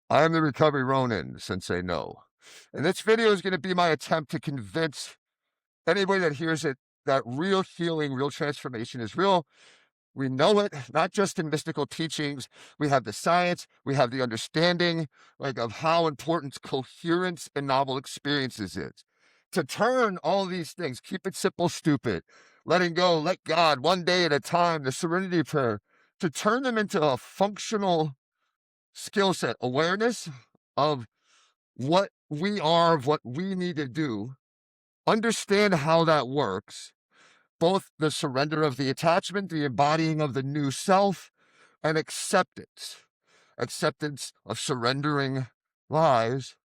I am the recovery Ronin, Sensei No. And this video is going to be my attempt to convince anybody that hears it that real healing, real transformation is real. We know it, not just in mystical teachings. We have the science, we have the understanding, like, of how important coherence and novel experiences is. To turn all these things, keep it simple, stupid, letting go, let God, one day at a time, the Serenity prayer, to turn them into a functional skill set, awareness of what we are, of what we need to do, understand how that works, both the surrender of the attachment, the embodying of the new self, and acceptance of surrendering lies,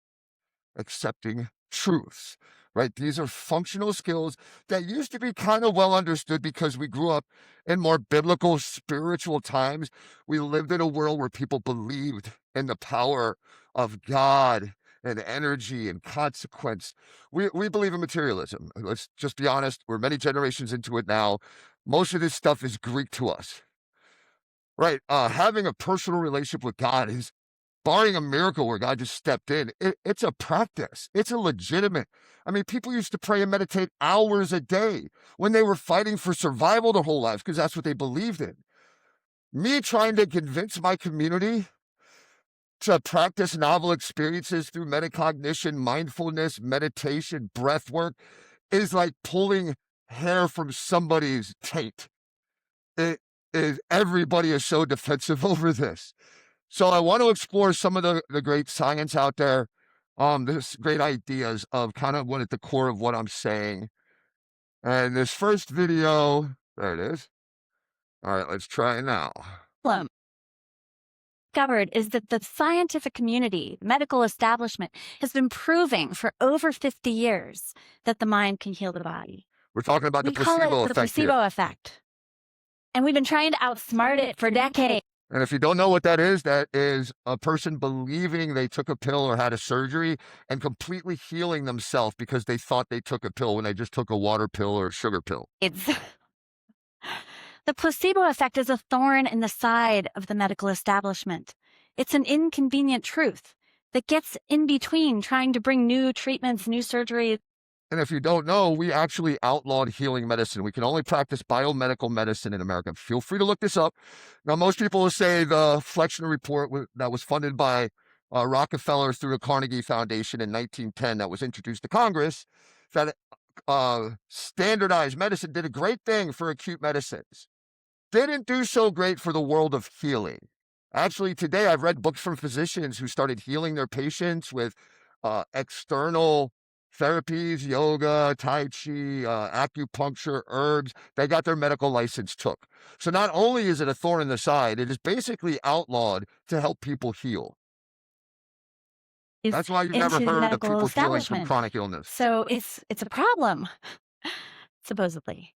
accepting truths, right? These are functional skills that used to be kind of well understood because we grew up in more biblical, spiritual times. We lived in a world where people believed in the power of God and energy and consequence. We believe in materialism. Let's just be honest. We're many generations into it now. Most of this stuff is Greek to us, right? Having a personal relationship with God is, barring a miracle where God just stepped in, it's a practice. It's a legitimate. I mean, people used to pray and meditate hours a day when they were fighting for survival their whole life because that's what they believed in. Me trying to convince my community to practice novel experiences through metacognition, mindfulness, meditation, breath work is like pulling hair from somebody's taint. It is, everybody is so defensive over this. So I want to explore some of the great science out there, this great ideas of kind of what at the core of what I'm saying. And this first video, there it is. All right, let's try it now. Problem discovered is that the scientific community, medical establishment, has been proving for over 50 years that the mind can heal the body. We're talking about the We call placebo it the effect here. placebo effect. And we've been trying to outsmart it for decades. And if you don't know what that is a person believing they took a pill or had a surgery and completely healing themselves because they thought they took a pill when they just took a water pill or a sugar pill. It's the placebo effect is a thorn in the side of the medical establishment. It's an inconvenient truth that gets in between trying to bring new treatments, new surgeries. And if you don't know, we actually outlawed healing medicine. We can only practice biomedical medicine in America. Feel free to look this up. Now, most people will say the Flexner report that was funded by Rockefeller through the Carnegie Foundation in 1910 that was introduced to Congress, that standardized medicine did a great thing for acute medicines. Didn't do so great for the world of healing. Actually, today I've read books from physicians who started healing their patients with external therapies, yoga, tai chi, acupuncture, herbs. They got their medical license took. So not only is it a thorn in the side, it is basically outlawed to help people heal. That's why you never into the heard of medical people healing from establishment. chronic illness. So it's a problem, supposedly.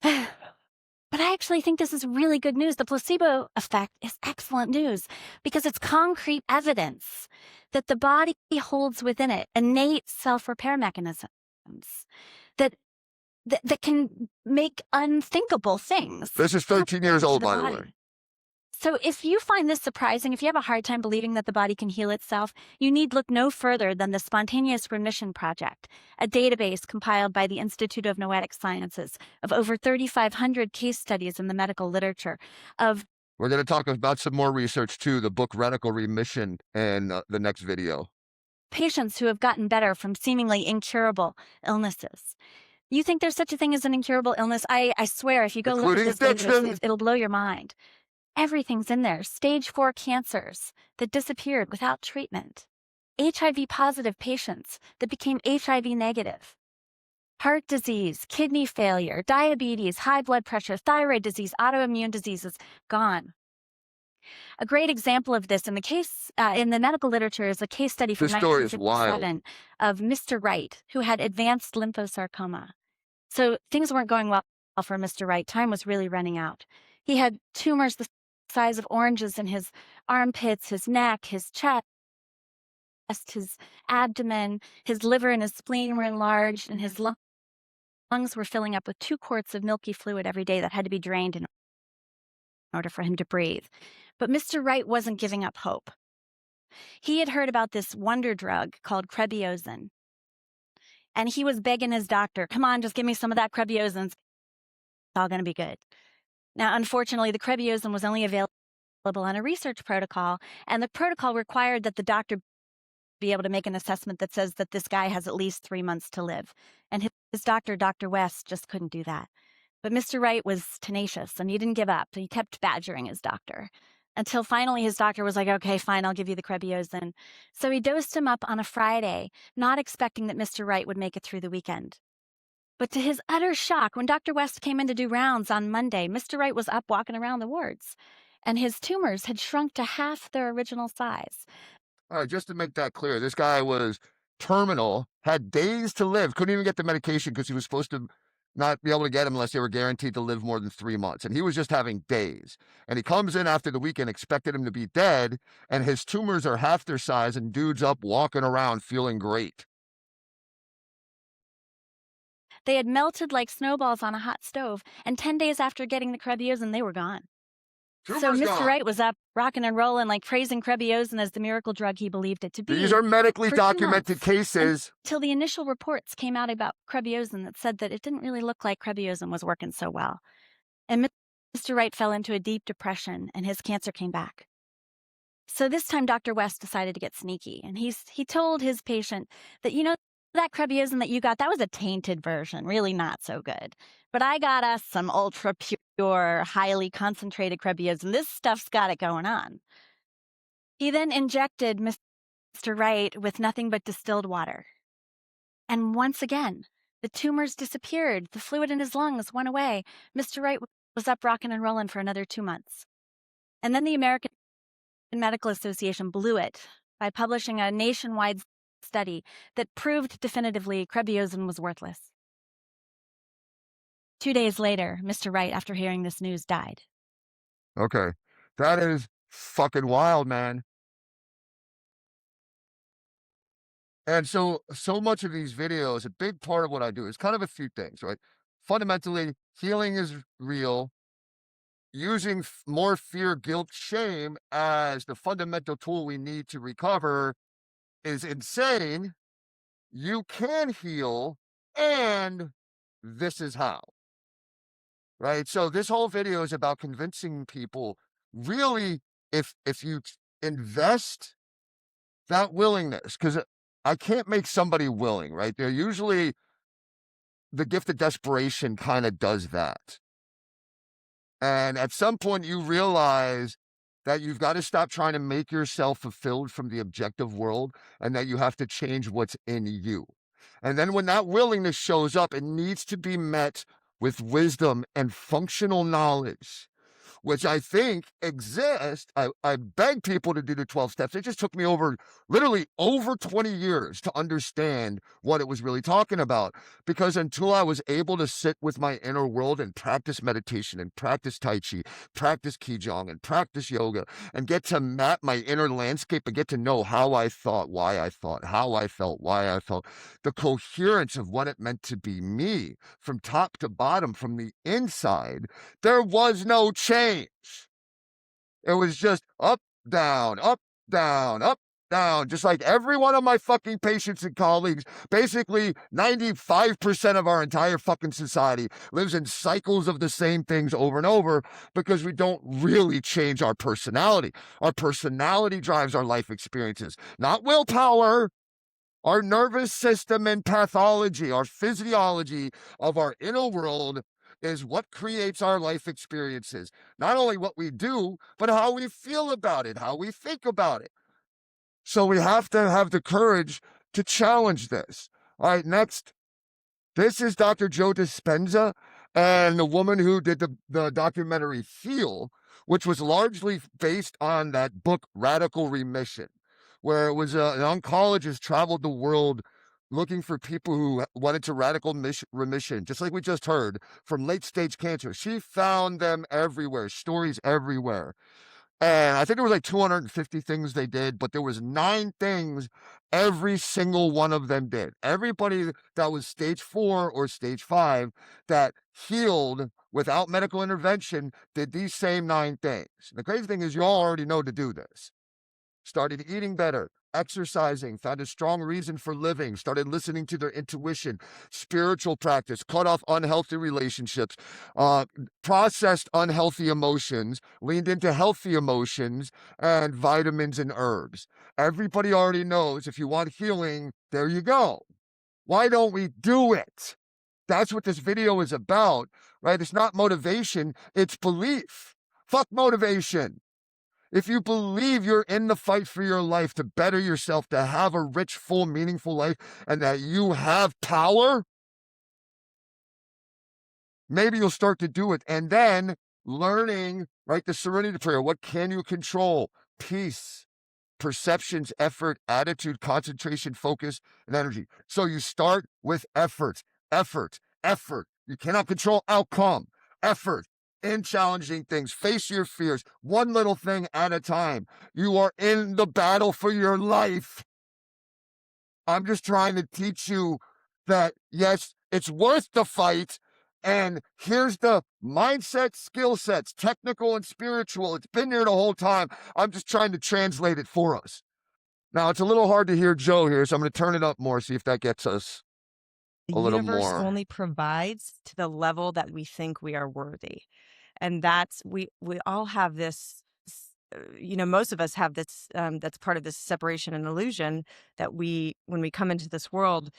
But I actually think this is really good news. The placebo effect is excellent news because it's concrete evidence that the body holds within it innate self-repair mechanisms that can make unthinkable things. This is 13 years old, by the way. So if you find this surprising, if you have a hard time believing that the body can heal itself, you need look no further than the Spontaneous Remission Project, a database compiled by the Institute of Noetic Sciences of over 3,500 case studies in the medical literature of. We're going to talk about some more research too, the book Radical Remission in the next video. Patients who have gotten better from seemingly incurable illnesses. You think there's such a thing as an incurable illness? I swear, if you go look at this, it'll blow your mind. Everything's in there. Stage 4 cancers that disappeared without treatment. HIV positive patients that became HIV negative. Heart disease, kidney failure, diabetes, high blood pressure, thyroid disease, autoimmune diseases, gone. A great example of this in the case in the medical literature is a case study from 1957 of Mr. Wright, who had advanced lymphosarcoma. So things weren't going well for Mr. Wright. Time was really running out. He had tumors the size of oranges in his armpits, his neck, his chest, his abdomen, his liver and his spleen were enlarged, and his lungs were filling up with 2 quarts of milky fluid every day that had to be drained in order for him to breathe. But Mr. Wright wasn't giving up hope. He had heard about this wonder drug called Krebbiozin. And he was begging his doctor, come on, just give me some of that Krebbiozin. It's all going to be good. Now, unfortunately, the Krebbiozin was only available on a research protocol, and the protocol required that the doctor be able to make an assessment that says that this guy has at least 3 months to live. And his doctor, Dr. West, just couldn't do that. But Mr. Wright was tenacious, and he didn't give up. He kept badgering his doctor until finally his doctor was like, okay, fine, I'll give you the Krebbiozin. So he dosed him up on a Friday, not expecting that Mr. Wright would make it through the weekend. But to his utter shock, when Dr. West came in to do rounds on Monday, Mr. Wright was up walking around the wards, and his tumors had shrunk to half their original size. All right, just to make that clear, this guy was terminal, had days to live, couldn't even get the medication because he was supposed to not be able to get him unless they were guaranteed to live more than 3 months. And he was just having days. And he comes in after the weekend, expected him to be dead, and his tumors are half their size, and dude's up walking around feeling great. They had melted like snowballs on a hot stove, and 10 days after getting the Krebbiozin, they were gone. So Mr. Wright was up, rocking and rolling, like praising Krebbiozin as the miracle drug he believed it to be. These are medically documented cases. Until the initial reports came out about Krebbiozin that said that it didn't really look like Krebbiozin was working so well. And Mr. Wright fell into a deep depression, and his cancer came back. So this time, Dr. West decided to get sneaky, and he told his patient that, you know, that Krebbiozin that you got, that was a tainted version, really not so good. But I got us some ultra pure, highly concentrated Krebbiozin. This stuff's got it going on. He then injected Mr. Wright with nothing but distilled water. And once again, the tumors disappeared. The fluid in his lungs went away. Mr. Wright was up rocking and rolling for another 2 months. And then the American Medical Association blew it by publishing a nationwide study that proved definitively Krebbiozin was worthless. 2 days later, Mr. Wright, after hearing this news, died. Okay. That is fucking wild, man. And so much of these videos, a big part of what I do is kind of a few things, right? Fundamentally, healing is real. Using more fear, guilt, shame as the fundamental tool we need to recover is insane. You can heal, and this is how. Right? So this whole video is about convincing people, really, if you invest that willingness, because I can't make somebody willing, right? They're usually, the gift of desperation kind of does that. And at some point you realize that you've got to stop trying to make yourself fulfilled from the objective world, and that you have to change what's in you. And then when that willingness shows up, it needs to be met with wisdom and functional knowledge, which I think exist. I beg people to do the 12 steps. It just took me literally over 20 years to understand what it was really talking about. Because until I was able to sit with my inner world and practice meditation and practice Tai Chi, practice Qigong and practice yoga, and get to map my inner landscape and get to know how I thought, why I thought, how I felt, why I felt, the coherence of what it meant to be me from top to bottom, from the inside, there was no change. It was just up, down, up, down, up, down, just like every one of my fucking patients and colleagues. Basically, 95% of our entire fucking society lives in cycles of the same things over and over because we don't really change our personality. Our personality drives our life experiences, not willpower. Our nervous system and pathology, our physiology of our inner world is what creates our life experiences. Not only what we do, but how we feel about it, how we think about it. So we have to have the courage to challenge this. All right, next. This is Dr. Joe Dispenza and the woman who did the documentary Feel, which was largely based on that book, Radical Remission, where it was an oncologist traveled the world looking for people who went into radical remission, just like we just heard, from late-stage cancer. She found them everywhere, stories everywhere. And I think there was like 250 things they did, but there was 9 things every single one of them did. Everybody that was stage 4 or stage 5 that healed without medical intervention did these same 9 things. The crazy thing is you all already know to do this. started eating better, exercising, found a strong reason for living, started listening to their intuition, spiritual practice, cut off unhealthy relationships, processed unhealthy emotions, leaned into healthy emotions, and vitamins and herbs. Everybody already knows if you want healing, there you go. Why don't we do it? That's what this video is about, right? It's not motivation, it's belief. Fuck motivation. If you believe you're in the fight for your life to better yourself, to have a rich, full, meaningful life, and that you have power, maybe you'll start to do it. And then learning, right, the Serenity prayer. What can you control? Peace, perceptions, effort, attitude, concentration, focus, and energy. So you start with effort, effort, effort. You cannot control outcome. Effort in challenging things. Face your fears, one little thing at a time. You are in the battle for your life. I'm just trying to teach you that, yes, it's worth the fight. And here's the mindset, skill sets, technical and spiritual. It's been there the whole time. I'm just trying to translate it for us. Now, it's a little hard to hear Joe here, so I'm going to turn it up more, see if that gets us The a little universe more. only provides to the level that we think we are worthy. And that's, we all have this, most of us have this, that's part of this separation and illusion that when we come into this world,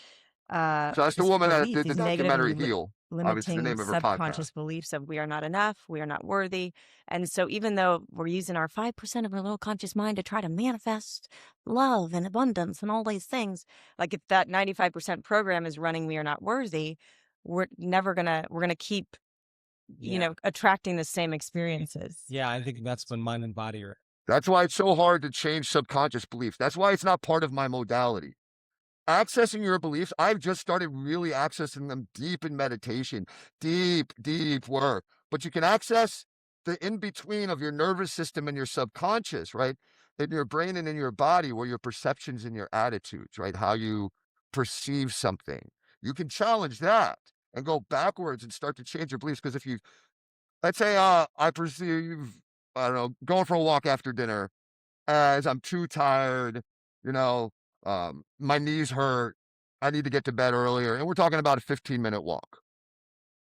So that's the this woman that belief, did the these negative and documentary Heal. Obviously, the limiting name of her subconscious podcast. beliefs of we are not enough, we are not worthy. And so even though we're using our 5% of our little conscious mind to try to manifest love and abundance and all these things, like if that 95% program is running we are not worthy, we're gonna keep, attracting the same experiences. Yeah, I think that's when mind and body are. That's why it's so hard to change subconscious beliefs. That's why it's not part of my modality. Accessing your beliefs, I've just started really accessing them deep in meditation, deep, deep work. But you can access the in-between of your nervous system and your subconscious, right? In your brain and in your body, where your perceptions and your attitudes, right? How you perceive something. You can challenge that and go backwards and start to change your beliefs. Because if you, let's say, I perceive, I don't know, going for a walk after dinner as I'm too tired, you know, my knees hurt, I need to get to bed earlier, and we're talking about a 15-minute walk,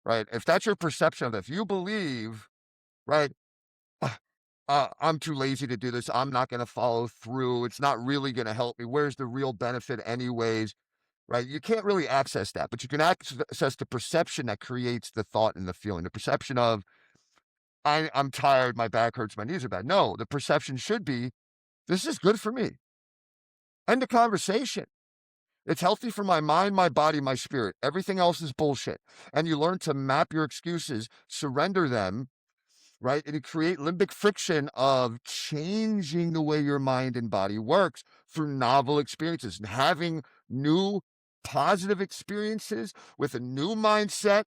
right? If that's your perception of it, if you believe, right, I'm too lazy to do this, I'm not going to follow through, it's not really going to help me, where's the real benefit anyways, right? You can't really access that, but you can access the perception that creates the thought and the feeling, the perception of, I'm tired, my back hurts, my knees are bad. No, the perception should be, this is good for me. End the conversation. It's healthy for my mind, my body, my spirit. Everything else is bullshit. And you learn to map your excuses, surrender them, right? And you create limbic friction of changing the way your mind and body works through novel experiences and having new positive experiences with a new mindset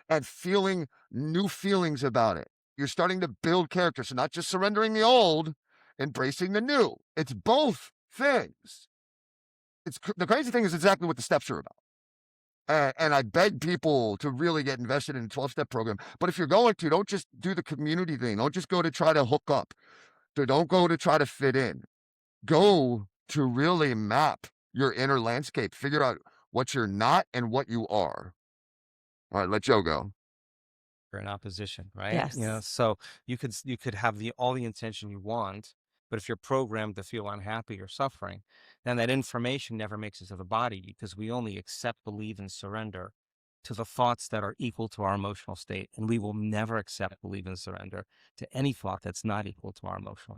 and feeling new feelings about it. You're starting to build character. So not just surrendering the old, embracing the new. It's both things. The crazy thing is exactly what the steps are about. And I beg people to really get invested in a 12-step program. But if you're going to, don't just do the community thing. Don't just go to try to hook up. Don't go to try to fit in. Go to really map your inner landscape. Figure out what you're not and what you are. All right, let Joe go. In opposition, right? Yes. So you could have all the intention you want, but if you're programmed to feel unhappy or suffering, then that information never makes it to the body because we only accept, believe, and surrender to the thoughts that are equal to our emotional state, and we will never accept, believe, and surrender to any thought that's not equal to our emotional.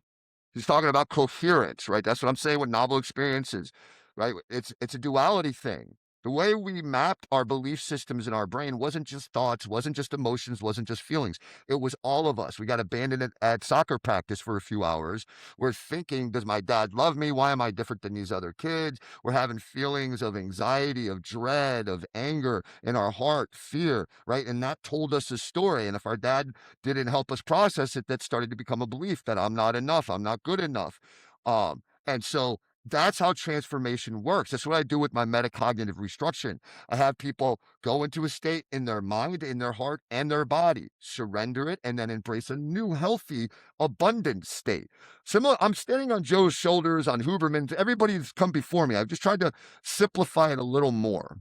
He's talking about coherence, right? That's what I'm saying with novel experiences, right? It's a duality thing. The way we mapped our belief systems in our brain wasn't just thoughts, wasn't just emotions, wasn't just feelings. It was all of us. We got abandoned at soccer practice for a few hours. We're thinking, does my dad love me? Why am I different than these other kids? We're having feelings of anxiety, of dread, of anger in our heart, fear, right? And that told us a story. And if our dad didn't help us process it, that started to become a belief that I'm not enough, I'm not good enough. And so That's how transformation works. That's what I do with my metacognitive restructuring. I have people go into a state in their mind, in their heart, and their body, surrender it, and then embrace a new, healthy, abundant state. Similar, I'm standing on Joe's shoulders, on Huberman's. Everybody's come before me. I've just tried to simplify it a little more.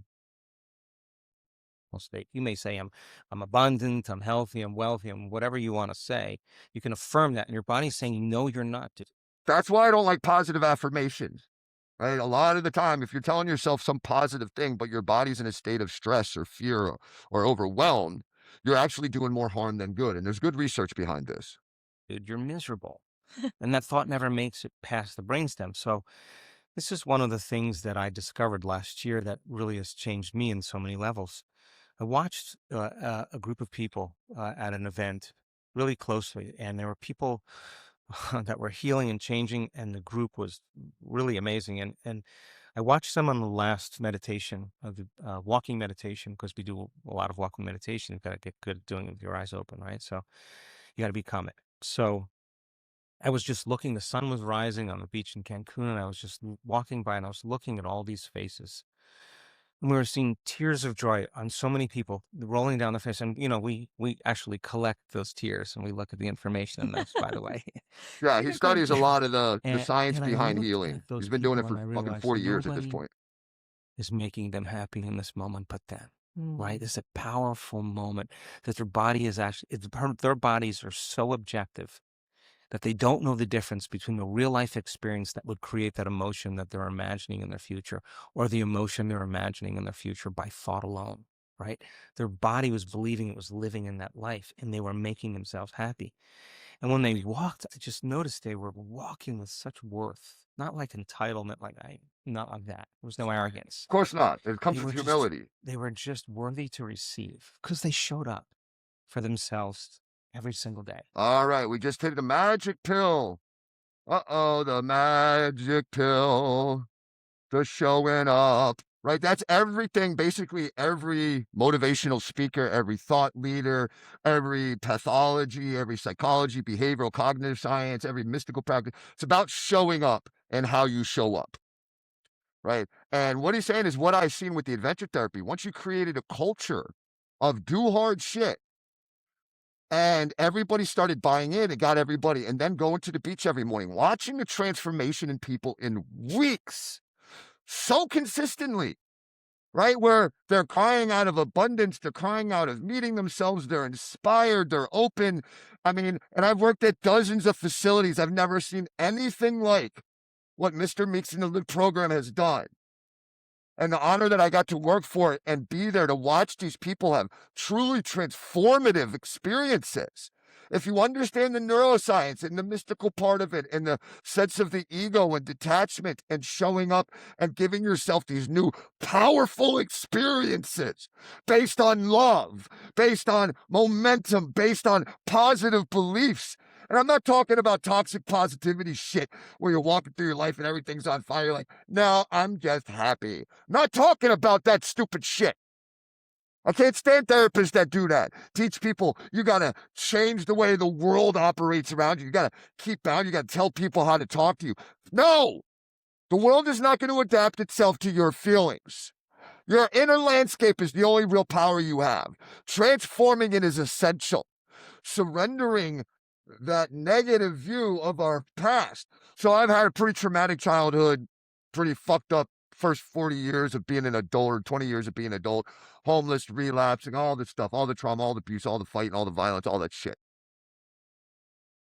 State. You may say I'm abundant, I'm healthy, I'm wealthy, I'm whatever you want to say. You can affirm that, and your body's saying, no, you're not. That's why I don't like positive affirmations. Right? A lot of the time, if you're telling yourself some positive thing, but your body's in a state of stress or fear or overwhelmed, you're actually doing more harm than good. And there's good research behind this. Dude, you're miserable. And that thought never makes it past the brainstem. So this is one of the things that I discovered last year that really has changed me in so many levels. I watched a group of people at an event really closely, and there were people that were healing and changing, and the group was really amazing. And I watched them on the last meditation, of the walking meditation, because we do a lot of walking meditation. You've got to get good at doing it with your eyes open, right? So you got to be calm. So I was just looking, the sun was rising on the beach in Cancun, and I was just walking by, and I was looking at all these faces. And we were seeing tears of joy on so many people rolling down the face. And, we actually collect those tears, and we look at the information in those, by the way. Yeah, he studies a lot of the science and I behind looked healing. at those He's been doing it people, for and I fucking realized 40 years at this nobody point. is making them happy in this moment but them, right? It's a powerful moment that their body is actually, their bodies are so objective that they don't know the difference between the real life experience that would create that emotion that they're imagining in their future, or the emotion they're imagining in their future by thought alone, right? Their body was believing it was living in that life, and they were making themselves happy. And when they walked, I just noticed they were walking with such worth, not like entitlement, not like that. There was no arrogance. Of course not. It comes with humility. They were just worthy to receive because they showed up for themselves every single day. All right, we just hit the magic pill. Uh-oh, the magic pill. The showing up. Right? That's everything. Basically, every motivational speaker, every thought leader, every pathology, every psychology, behavioral, cognitive science, every mystical practice. It's about showing up and how you show up. Right? And what he's saying is what I've seen with the adventure therapy. Once you created a culture of do hard shit, and everybody started buying in, it got everybody, and then going to the beach every morning, watching the transformation in people in weeks, so consistently, right? Where they're crying out of abundance, they're crying out of meeting themselves, they're inspired, they're open. I mean, and I've worked at dozens of facilities. I've never seen anything like what Mr. Meeks in the Live program has done. And the honor that I got to work for it and be there to watch these people have truly transformative experiences. If you understand the neuroscience and the mystical part of it and the sense of the ego and detachment and showing up and giving yourself these new powerful experiences based on love, based on momentum, based on positive beliefs. And I'm not talking about toxic positivity shit where you're walking through your life and everything's on fire. You're like, no, I'm just happy. Not talking about that stupid shit. I can't stand therapists that do that. Teach people you got to change the way the world operates around you. You got to keep bound. You got to tell people how to talk to you. No, the world is not going to adapt itself to your feelings. Your inner landscape is the only real power you have. Transforming it is essential. Surrendering that negative view of our past. So I've had a pretty traumatic childhood, pretty fucked up first 40 years of being an adult or 20 years of being an adult, homeless, relapsing, all this stuff, all the trauma, all the abuse, all the fighting, all the violence, all that shit.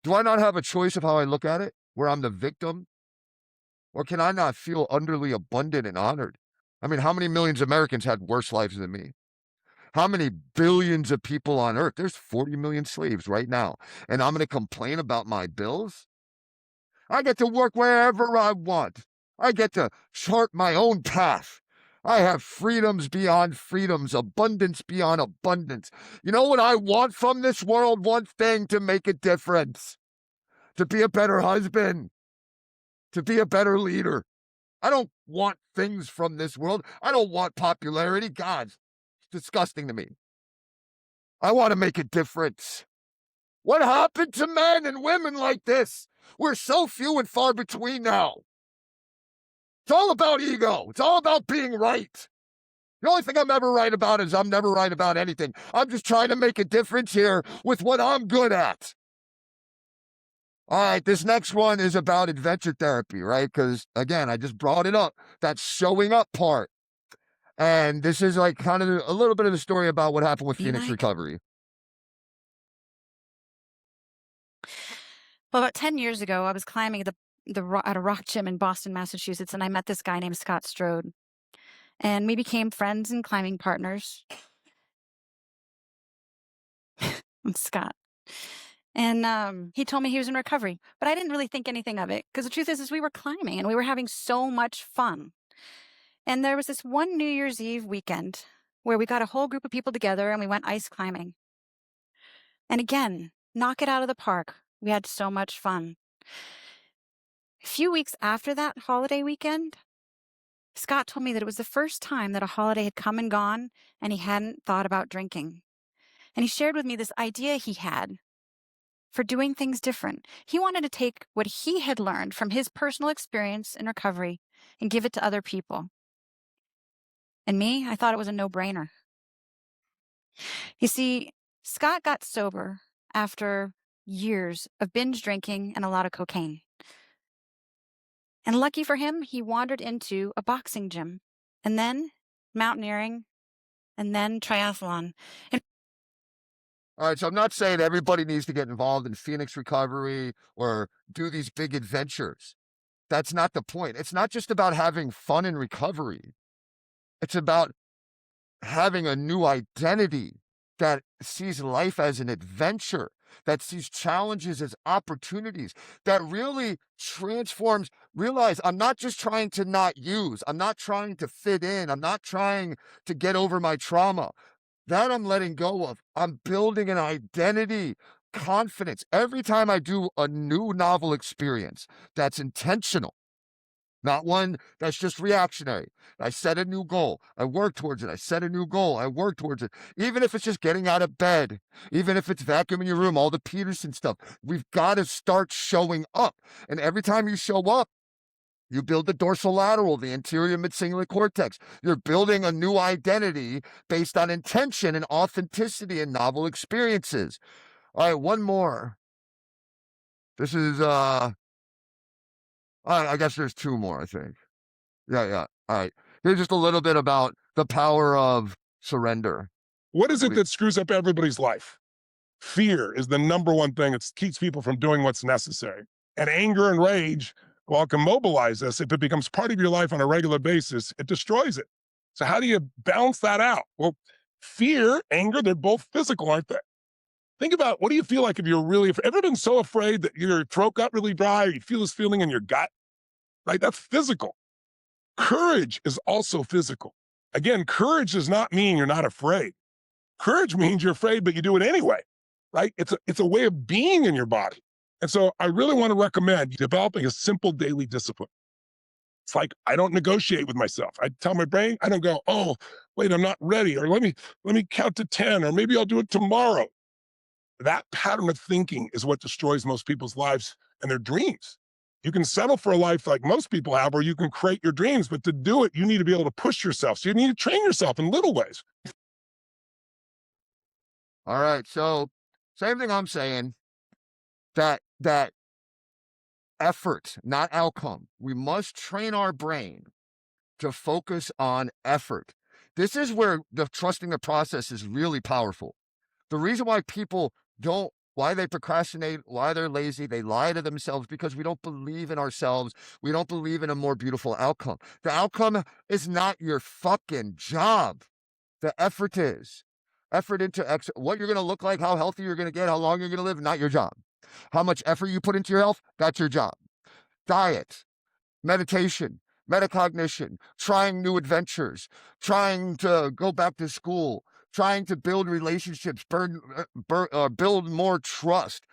Do I not have a choice of how I look at it, where I'm the victim? Or can I not feel utterly abundant and honored? I mean, how many millions of Americans had worse lives than me? How many billions of people on earth? There's 40 million slaves right now. And I'm going to complain about my bills? I get to work wherever I want. I get to chart my own path. I have freedoms beyond freedoms, abundance beyond abundance. You know what I want from this world? One thing: to make a difference, to be a better husband, to be a better leader. I don't want things from this world. I don't want popularity. God, it's disgusting to me. I want to make a difference. What happened to men and women like this? We're so few and far between now. It's all about ego. It's all about being right. The only thing I'm ever right about is I'm never right about anything. I'm just trying to make a difference here with what I'm good at. All right, this next one is about adventure therapy, right? Because, again, I just brought it up, that showing up part. And this is like kind of a little bit of the story about what happened with Phoenix Recovery. Well, about 10 years ago, I was climbing at a rock gym in Boston, Massachusetts, and I met this guy named Scott Strode. And we became friends and climbing partners. I'm Scott. And he told me he was in recovery, but I didn't really think anything of it because the truth is we were climbing and we were having so much fun. And there was this one New Year's Eve weekend where we got a whole group of people together and we went ice climbing. And again, knock it out of the park. We had so much fun. A few weeks after that holiday weekend, Scott told me that it was the first time that a holiday had come and gone and he hadn't thought about drinking. And he shared with me this idea he had for doing things different. He wanted to take what he had learned from his personal experience in recovery and give it to other people. And me, I thought it was a no-brainer. You see, Scott got sober after years of binge drinking and a lot of cocaine. And lucky for him, he wandered into a boxing gym, and then mountaineering, and then triathlon. All right, so I'm not saying everybody needs to get involved in Phoenix Recovery or do these big adventures. That's not the point. It's not just about having fun in recovery. It's about having a new identity that sees life as an adventure, that sees challenges as opportunities, that really transforms. Realize I'm not just trying to not use. I'm not trying to fit in. I'm not trying to get over my trauma. That I'm letting go of. I'm building an identity, confidence. Every time I do a new novel experience that's intentional, not one that's just reactionary. I set a new goal. I work towards it. I set a new goal. I work towards it. Even if it's just getting out of bed, even if it's vacuuming your room, all the Peterson stuff, we've got to start showing up. And every time you show up, you build the dorsolateral, the anterior mid-singulate cortex. You're building a new identity based on intention and authenticity and novel experiences. All right, one more. This is, I guess there's two more, I think. Yeah. All right. Here's just a little bit about the power of surrender. What is it that screws up everybody's life? Fear is the number one thing that keeps people from doing what's necessary. And anger and rage, while it can mobilize us, if it becomes part of your life on a regular basis, it destroys it. So how do you balance that out? Well, fear, anger, they're both physical, aren't they? Think about, what do you feel like if you're really, ever been so afraid that your throat got really dry, or you feel this feeling in your gut, right? That's physical. Courage is also physical. Again, courage does not mean you're not afraid. Courage means you're afraid, but you do it anyway, right? It's a way of being in your body. And so I really want to recommend developing a simple daily discipline. It's like, I don't negotiate with myself. I tell my brain, I don't go, oh, wait, I'm not ready. Or let me count to 10, or maybe I'll do it tomorrow. That pattern of thinking is what destroys most people's lives and their dreams. You can settle for a life like most people have, or you can create your dreams, but to do it, you need to be able to push yourself. So you need to train yourself in little ways. All right, so same thing I'm saying, that effort, not outcome. We must train our brain to focus on effort. This is where the trusting the process is really powerful. The reason why people why they procrastinate, why they're lazy, they lie to themselves, because we don't believe in ourselves. We don't believe in a more beautiful outcome. The outcome is not your fucking job. The effort is. Effort into what you're going to look like, how healthy you're going to get, how long you're going to live, not your job. How much effort you put into your health, that's your job. Diet, meditation, metacognition, trying new adventures, trying to go back to school, trying to build relationships, build more trust,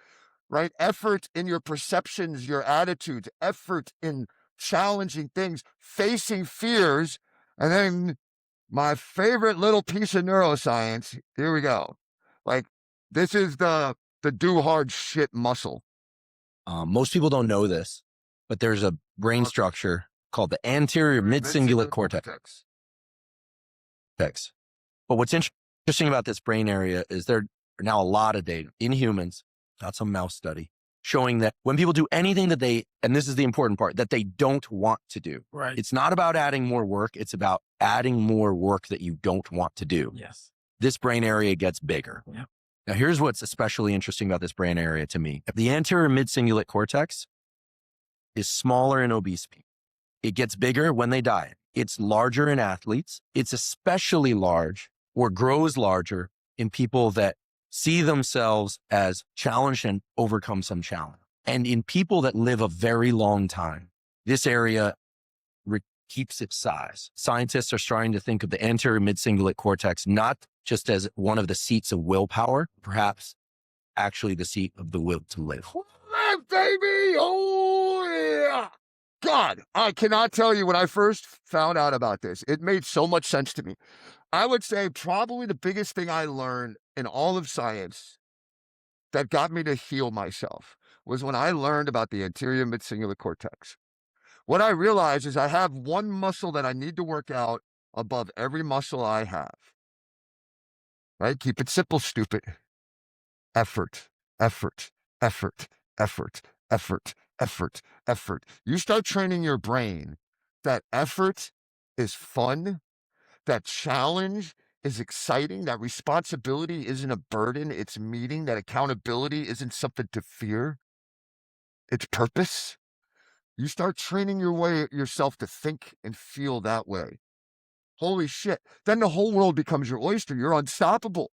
right? Effort in your perceptions, your attitudes, effort in challenging things, facing fears, and then my favorite little piece of neuroscience, here we go. Like, this is the do hard shit muscle. Most people don't know this, but there's a brain structure called the anterior mid-singulate cortex. But what's interesting about this brain area is there are now a lot of data in humans, not some mouse study, showing that when people do anything that they, and this is the important part, that they don't want to do. Right. It's not about adding more work. It's about adding more work that you don't want to do. Yes. This brain area gets bigger. Yeah. Now, here's what's especially interesting about this brain area to me. The anterior mid-singulate cortex is smaller in obese people. It gets bigger when they diet. It's larger in athletes. It's especially large or grows larger in people that see themselves as challenged and overcome some challenge. And in people that live a very long time, this area keeps its size. Scientists are starting to think of the anterior mid-singulate cortex not just as one of the seats of willpower, perhaps actually the seat of the will to live. Live, baby! Oh, yeah! God, I cannot tell you when I first found out about this, it made so much sense to me. I would say probably the biggest thing I learned in all of science that got me to heal myself was when I learned about the anterior mid-singulate cortex. What I realized is I have one muscle that I need to work out above every muscle I have. Right? Keep it simple, stupid. Effort, effort, effort, effort, effort, effort, effort. You start training your brain that effort is fun, that challenge is exciting, that responsibility isn't a burden, it's meeting, that accountability isn't something to fear, it's purpose. You start training yourself to think and feel that way. Holy shit. Then the whole world becomes your oyster. You're unstoppable.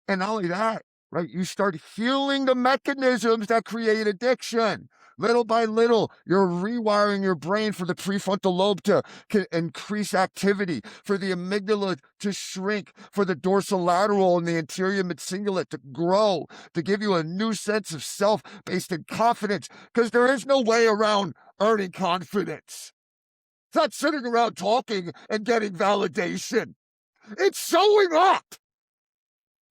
And not only that, right? You start healing the mechanisms that create addiction. Little by little, you're rewiring your brain for the prefrontal lobe to increase activity, for the amygdala to shrink, for the dorsolateral and the anterior mid-singulate to grow, to give you a new sense of self based in confidence, because there is no way around earning confidence. It's not sitting around talking and getting validation. It's showing up.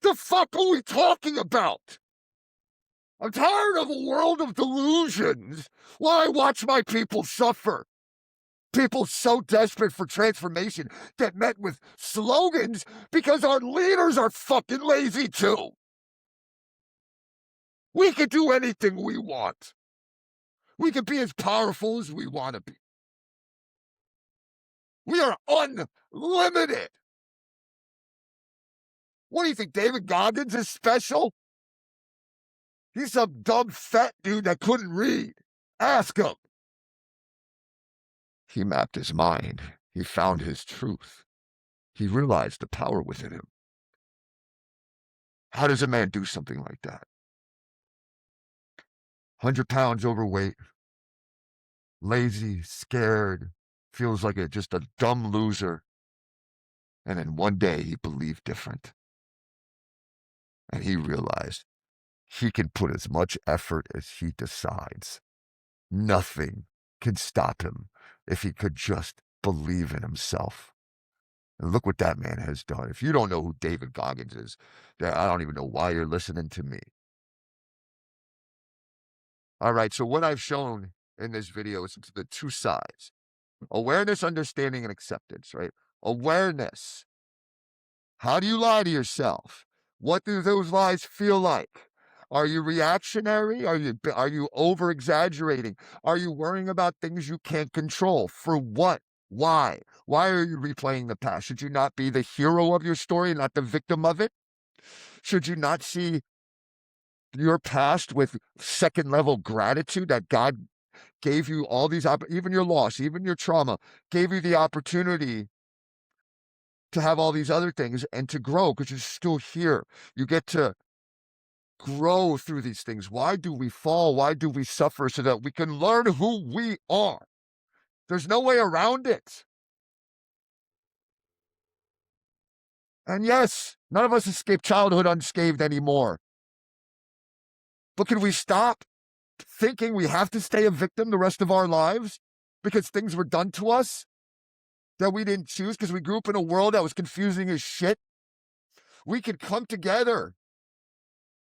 The fuck are we talking about? I'm tired of a world of delusions while I watch my people suffer. People so desperate for transformation get met with slogans because our leaders are fucking lazy too. We can do anything we want. We can be as powerful as we want to be. We are unlimited. What do you think, David Goggins is special? He's some dumb fat dude that couldn't read. Ask him. He mapped his mind. He found his truth. He realized the power within him. How does a man do something like that? 100 pounds overweight, lazy, scared, feels like just a dumb loser. And then one day he believed different. And he realized he can put as much effort as he decides. Nothing can stop him if he could just believe in himself. And look what that man has done. If you don't know who David Goggins is, then I don't even know why you're listening to me. All right, so what I've shown in this video is the two sides. Awareness, understanding, and acceptance, right? Awareness. How do you lie to yourself? What do those lies feel like? Are you reactionary? Are you over-exaggerating? Are you worrying about things you can't control? For what? Why? Why are you replaying the past? Should you not be the hero of your story, not the victim of it? Should you not see your past with second-level gratitude that God gave you all these, even your loss, even your trauma, gave you the opportunity to have all these other things and to grow because you're still here. You get to grow through these things. Why do we fall? Why do we suffer? So that we can learn who we are. There's no way around it. And yes, none of us escape childhood unscathed anymore. But can we stop thinking we have to stay a victim the rest of our lives because things were done to us that we didn't choose because we grew up in a world that was confusing as shit? We can come together,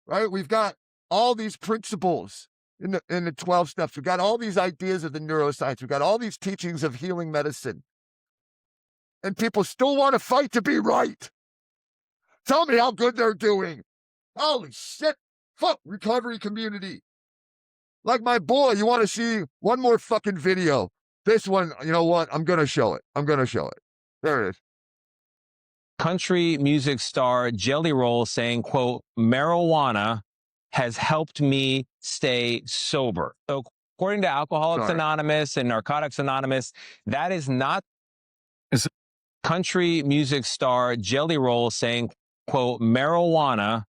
right? We've got all these principles in the 12 steps. We got all these ideas of the neuroscience. We got all these teachings of healing medicine. And people still want to fight to be right. Tell me how good they're doing. Holy shit. Fuck recovery community. Like my boy, you want to see one more fucking video. This one, you know what? I'm going to show it. There it is. Country music star Jelly Roll saying, quote, marijuana has helped me stay sober. So according to Alcoholics Anonymous and Narcotics Anonymous, that is not country music star Jelly Roll saying, quote, marijuana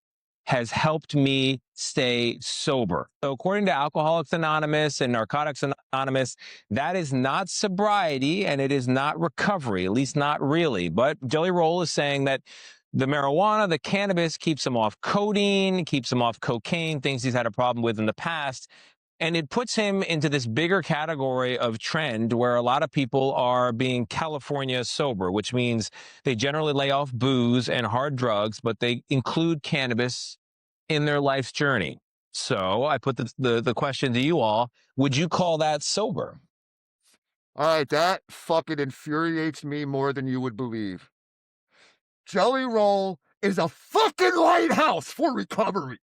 has helped me stay sober. So according to Alcoholics Anonymous and Narcotics Anonymous, that is not sobriety and it is not recovery, at least not really. But Jelly Roll is saying that the marijuana, the cannabis keeps him off codeine, keeps him off cocaine, things he's had a problem with in the past. And it puts him into this bigger category of trend where a lot of people are being California sober, which means they generally lay off booze and hard drugs, but they include cannabis in their life's journey. So I put the question to you all, would you call that sober? All right, that fucking infuriates me more than you would believe. Jelly Roll is a fucking lighthouse for recovery.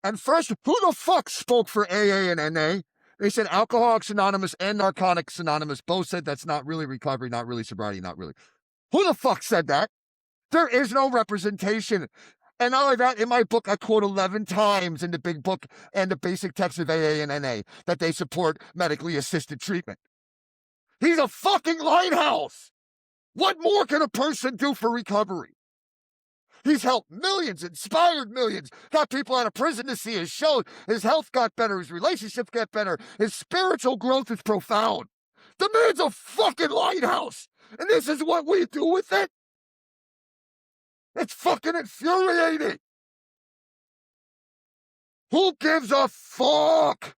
And first, who the fuck spoke for AA and NA? They said Alcoholics Anonymous and Narcotics Anonymous both said that's not really recovery, not really sobriety, not really. Who the fuck said that? There is no representation. And not only that, in my book, I quote 11 times in the big book and the basic text of AA and NA that they support medically assisted treatment. He's a fucking lighthouse. What more can a person do for recovery? He's helped millions, inspired millions, got people out of prison to see his shows. His health got better, his relationships got better, his spiritual growth is profound. The man's a fucking lighthouse, and this is what we do with it? It's fucking infuriating. Who gives a fuck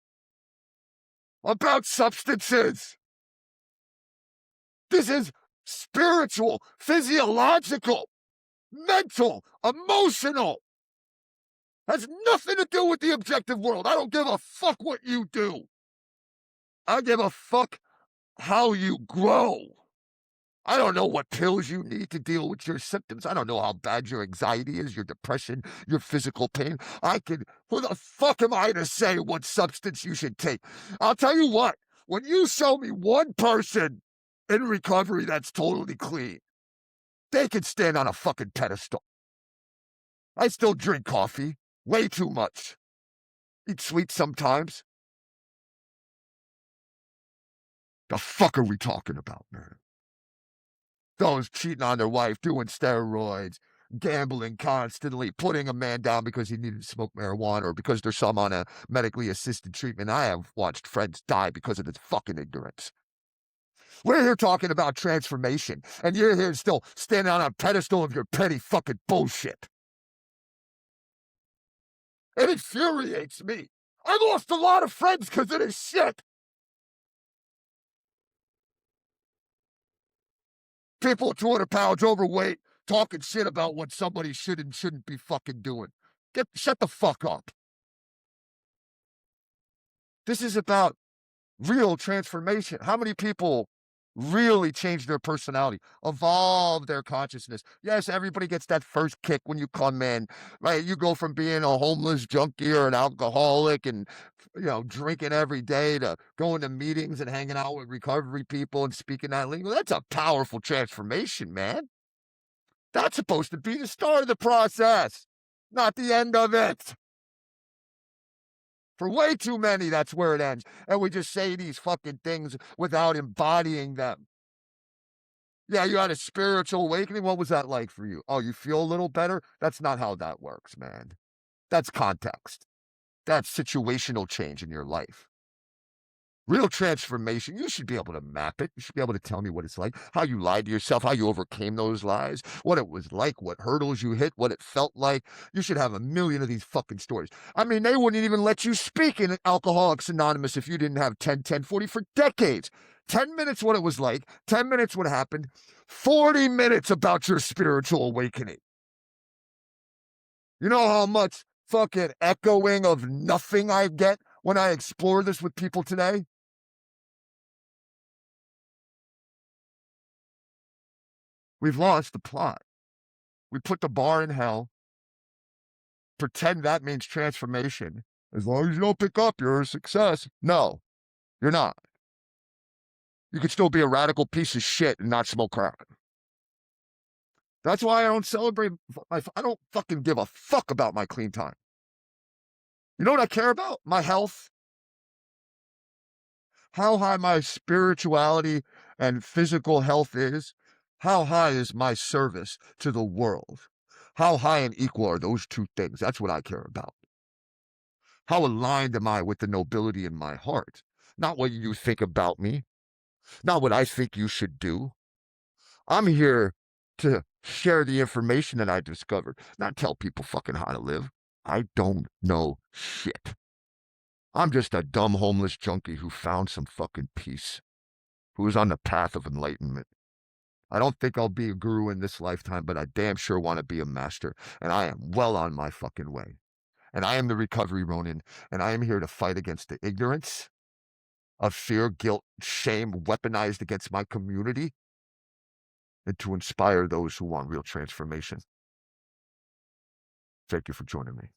about substances? This is spiritual, physiological, mental, emotional. Has nothing to do with the objective world. I don't give a fuck what you do. I give a fuck how you grow. I don't know what pills you need to deal with your symptoms. I don't know how bad your anxiety is, your depression, your physical pain. Who the fuck am I to say what substance you should take? I'll tell you what, when you show me one person in recovery that's totally clean, they can stand on a fucking pedestal. I still drink coffee, way too much. Eat sweets sometimes. The fuck are we talking about, man? Those cheating on their wife, doing steroids, gambling constantly, putting a man down because he needed to smoke marijuana or because there's some on a medically assisted treatment. I have watched friends die because of this fucking ignorance. We're here talking about transformation, and you're here still standing on a pedestal of your petty fucking bullshit. It infuriates me. I lost a lot of friends because of this shit. People 200 pounds overweight talking shit about what somebody should and shouldn't be fucking doing. Shut the fuck up. This is about real transformation. How many people really change their personality, evolve their consciousness? Yes, everybody gets that first kick when you come in, right? You go from being a homeless junkie or an alcoholic and, drinking every day to going to meetings and hanging out with recovery people and speaking that language. That's a powerful transformation, man. That's supposed to be the start of the process, not the end of it. For way too many, that's where it ends. And we just say these fucking things without embodying them. Yeah, you had a spiritual awakening. What was that like for you? Oh, you feel a little better? That's not how that works, man. That's context. That's situational change in your life. Real transformation, you should be able to map it. You should be able to tell me what it's like, how you lied to yourself, how you overcame those lies, what it was like, what hurdles you hit, what it felt like. You should have a million of these fucking stories. I mean, they wouldn't even let you speak in Alcoholics Anonymous if you didn't have 10, 10, 40 for decades. 10 minutes what it was like, 10 minutes what happened, 40 minutes about your spiritual awakening. You know how much fucking echoing of nothing I get when I explore this with people today? We've lost the plot. We put the bar in hell, pretend that means transformation. As long as you don't pick up, you're a success. No, you're not. You could still be a radical piece of shit and not smoke crack. That's why I don't celebrate. I don't fucking give a fuck about my clean time. You know what I care about? My health. How high my spirituality and physical health is. How high is my service to the world? How high and equal are those two things? That's what I care about. How aligned am I with the nobility in my heart? Not what you think about me. Not what I think you should do. I'm here to share the information that I discovered, not tell people fucking how to live. I don't know shit. I'm just a dumb homeless junkie who found some fucking peace, who is on the path of enlightenment. I don't think I'll be a guru in this lifetime, but I damn sure want to be a master, and I am well on my fucking way. And I am the recovery Ronin, and I am here to fight against the ignorance of fear, guilt, shame weaponized against my community, and to inspire those who want real transformation. Thank you for joining me.